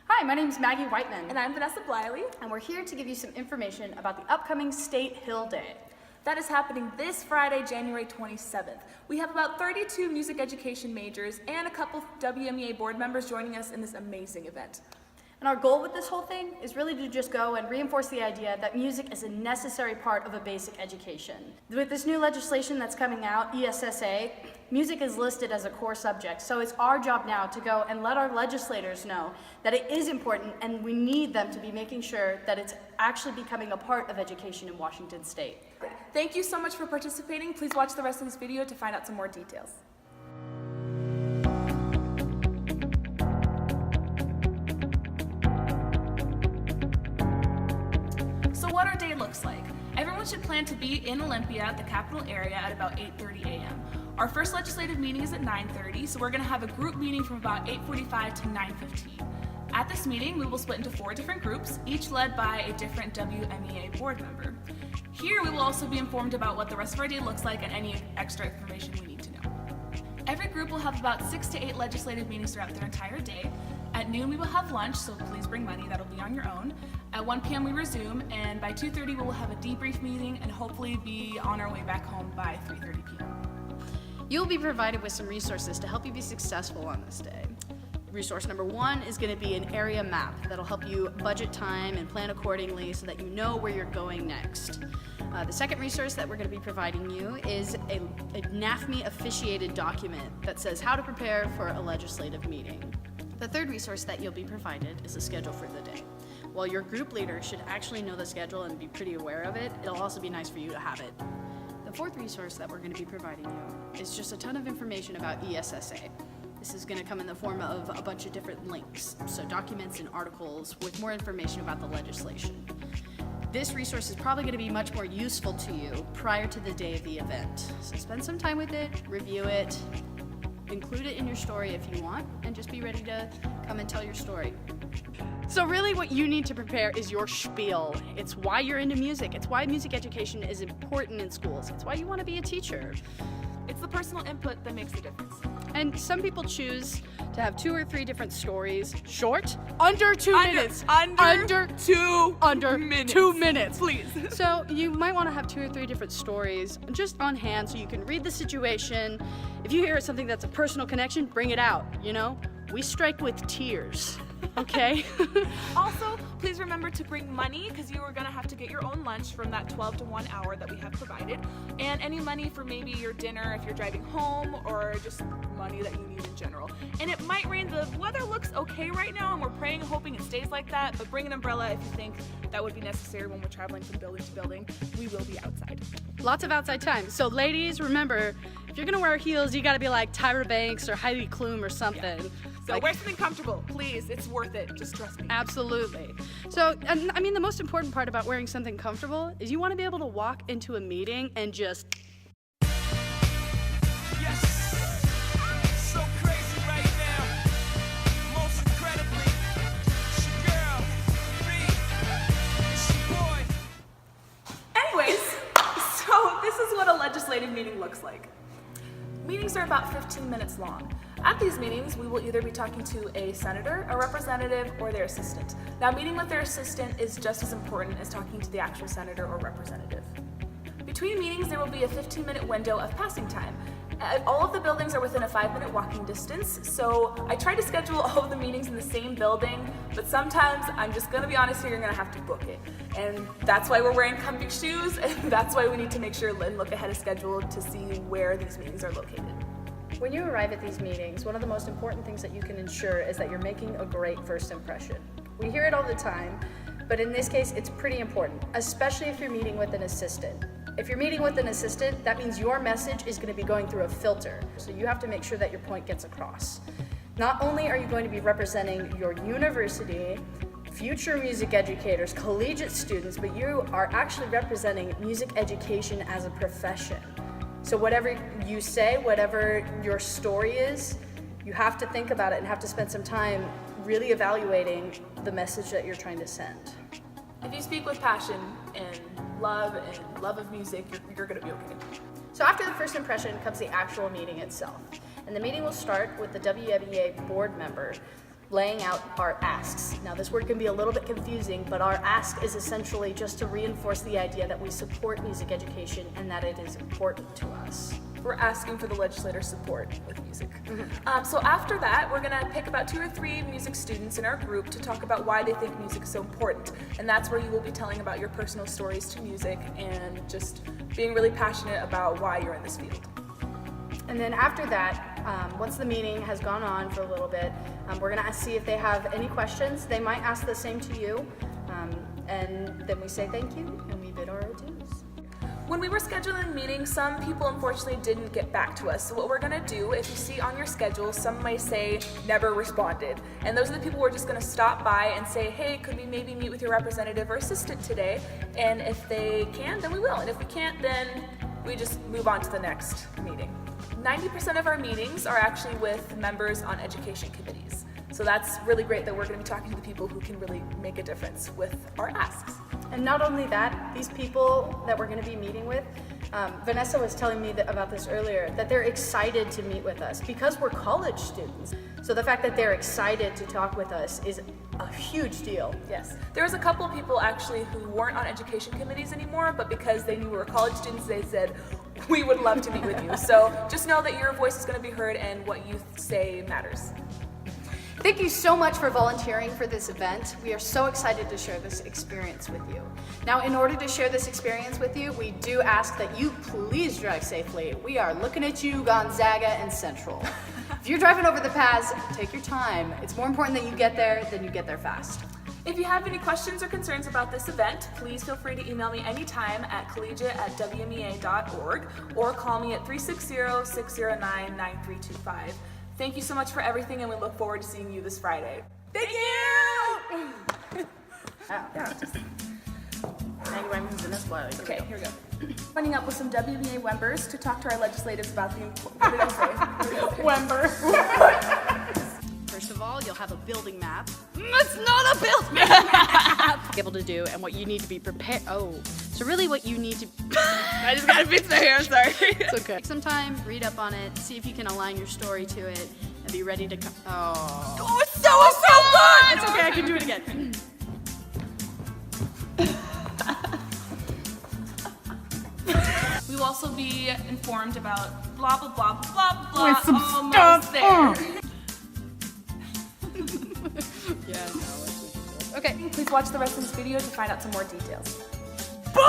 Hi, my name is Maggie Whiteman. And I'm Vanessa Bliley. And we're here to give you some information about the upcoming State Hill Day. That is happening this Friday, January 27th. We have about 32 music education majors and a couple WMEA board members joining us in this amazing event. And our goal with this whole thing is really to just go and reinforce the idea that music is a necessary part of a basic education. With this new legislation that's coming out, ESSA, music is listed as a core subject, so it's our job now to go and let our legislators know that it is important and we need them to be making sure that it's actually becoming a part of education in Washington State. Thank you so much for participating. Please watch the rest of this video to find out some more details. So what our day looks like. Everyone should plan to be in Olympia at the Capitol area at about 8:30 a.m. Our first legislative meeting is at 9:30, so we're going to have a group meeting from about 8:45 to 9:15. At this meeting, we will split into 4 different groups, each led by a different WMEA board member. Here, we will also be informed about what the rest of our day looks like and any extra information we need to know. Every group will have about 6 to 8 legislative meetings throughout their entire day. At noon, we will have lunch, so please bring money, that'll be on your own. At 1 p.m. we resume, and by 2:30 we will have a debrief meeting and hopefully be on our way back home by 3:30 p.m. You'll be provided with some resources to help you be successful on this day. Resource number 1 is going to be an area map that'll help you budget time and plan accordingly so that you know where you're going next. The second resource that we're going to be providing you is a NAFME officiated document that says how to prepare for a legislative meeting. The third resource that you'll be provided is a schedule for the day. While your group leader should actually know the schedule and be pretty aware of it, it'll also be nice for you to have it. The fourth resource that we're going to be providing you is just a ton of information about ESSA. This is going to come in the form of a bunch of different links, so documents and articles with more information about the legislation. This resource is probably going to be much more useful to you prior to the day of the event. So spend some time with it, review it, include it in your story if you want, and just be ready to come and tell your story. So really what you need to prepare is your spiel. It's why you're into music. It's why music education is important in schools. It's why you want to be a teacher. It's the personal input that makes the difference. And some people choose to have 2 or 3 different stories. Short? Under 2 minutes. Under 2 minutes. Please. So you might want to have 2 or 3 different stories just on hand so you can read the situation. If you hear something that's a personal connection, bring it out, you know? We strike with tears, okay? Also, please remember to bring money because you are going to have to get your own lunch from that 12 to 1 hour that we have provided. And any money for maybe your dinner if you're driving home or just money that you need in general. And it might rain. The weather looks okay right now and we're praying and hoping it stays like that, but bring an umbrella if you think that would be necessary when we're traveling from building to building. We will be outside. Lots of outside time. So ladies, remember, if you're gonna wear heels, you gotta be like Tyra Banks or Heidi Klum or something. Yeah. So wear something comfortable, please. It's worth it. Just trust me. Absolutely. So, I mean, the most important part about wearing something comfortable is you want to be able to walk into a meeting and just. Yes. So crazy right now. Most incredibly, it's your girl, me, it's your boy. Anyways, so this is what a legislative meeting looks like. Meetings are about 15 minutes long. At these meetings, we will either be talking to a senator, a representative, or their assistant. Now, meeting with their assistant is just as important as talking to the actual senator or representative. Between meetings, there will be a 15-minute window of passing time. All of the buildings are within a 5-minute walking distance, so I try to schedule all of the meetings in the same building, but sometimes, I'm just gonna be honest here, you're gonna have to book it. And that's why we're wearing comfy shoes, and that's why we need to make sure and look ahead of schedule to see where these meetings are located. When you arrive at these meetings, one of the most important things that you can ensure is that you're making a great first impression. We hear it all the time, but in this case, it's pretty important, especially if you're meeting with an assistant. If you're meeting with an assistant, that means your message is going to be going through a filter, so you have to make sure that your point gets across. Not only are you going to be representing your university, future music educators, collegiate students, but you are actually representing music education as a profession. So whatever you say, whatever your story is, you have to think about it and have to spend some time really evaluating the message that you're trying to send. If you speak with passion and love of music, you're gonna be okay. So after the first impression comes the actual meeting itself. And the meeting will start with the WMEA board member laying out our asks. Now this word can be a little bit confusing, but our ask is essentially just to reinforce the idea that we support music education and that it is important to us. We're asking for the legislator's support with music. So after that, we're gonna pick about 2 or 3 music students in our group to talk about why they think music is so important. And that's where you will be telling about your personal stories to music and just being really passionate about why you're in this field. And then after that, once the meeting has gone on for a little bit, we're gonna see if they have any questions. They might ask the same to you, and then we say thank you and we bid our adieus. When we were scheduling meetings, some people unfortunately didn't get back to us. So what we're gonna do, if you see on your schedule, some may say never responded. And those are the people we're just gonna stop by and say, hey, could we maybe meet with your representative or assistant today? And if they can, then we will. And if we can't, then we just move on to the next meeting. 90% of our meetings are actually with members on education committees. So that's really great that we're going to be talking to the people who can really make a difference with our asks. And not only that, these people that we're going to be meeting with, Vanessa was telling me about this earlier, that they're excited to meet with us because we're college students. So the fact that they're excited to talk with us is a huge deal. Yes. There was a couple of people actually who weren't on education committees anymore, but because they knew we were college students, they said, we would love to meet with you. So just know that your voice is going to be heard and what you say matters. Thank you so much for volunteering for this event. We are so excited to share this experience with you. Now, in order to share this experience with you, we do ask that you please drive safely. We are looking at you, Gonzaga and Central. If you're driving over the paths, take your time. It's more important that you get there than you get there fast. If you have any questions or concerns about this event, please feel free to email me anytime at collegiate@wmea.org or call me at 360-609-9325. Thank you so much for everything, and we look forward to seeing you this Friday. Thank you! Okay, here we go. Joining up with some WMEA members to talk to our legislators about the what did I say? First of all, you'll have a building map. It's not a building map! Able to do and what you need to be prepared. Oh, so really what you need to. I just gotta fix my hair, I'm sorry. It's okay. Take some time, read up on it, see if you can align your story to it, and be ready to come. Oh, it's so good! It's okay, I can do it again. We will also be informed about blah, blah, blah, blah, blah, With some almost stuff. there. Yeah, no, it's okay. Please watch the rest of this video to find out some more details. Boom!